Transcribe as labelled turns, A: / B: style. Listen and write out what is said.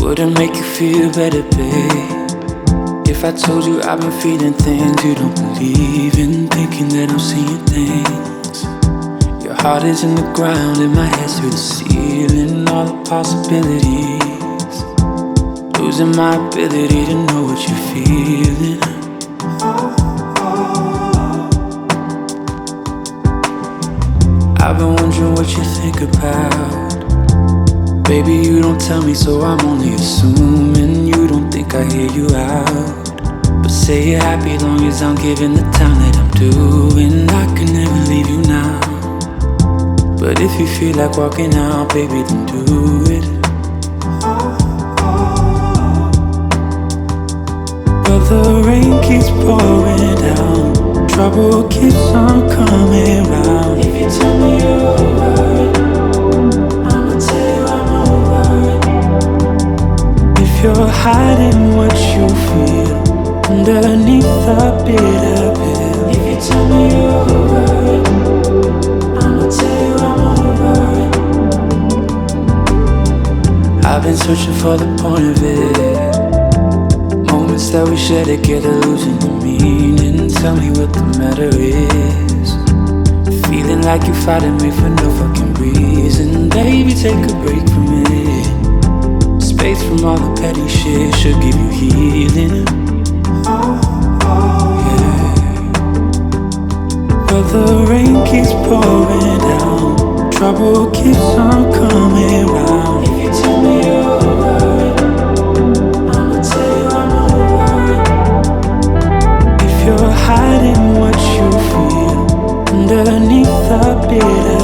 A: Wouldn't make you feel better, babe, if I told you I've been feeling things you don't believe in, thinking that I'm seeing things. Your heart is in the ground and my head's through the ceiling. All the possibilities, losing my ability to know what you're feeling. I've been wondering what you think about. Baby, you don't tell me, so I'm only assuming you don't think I hear you out. But say you're happy long as I'm giving the time that I'm doing. I can never leave you now. But if you feel like walking out, baby, then do it. But the rain keeps pouring down, trouble keeps on coming round. If you tell me you're over it, you're hiding what you feel underneath the bitter pill. If you tell me you're over it, I'ma tell you I'm over it. I've been searching for the point of it, moments that we share together losing the meaning. Tell me what the matter is. Feeling like you're fighting me for no fucking reason. Baby, take a break from it. Space from all the petty shit should give you healing. Yeah. But the rain keeps pouring down, trouble keeps on coming round. If you tell me you're over it, I'ma tell you I'm over it. If you're hiding what you feel underneath the bitter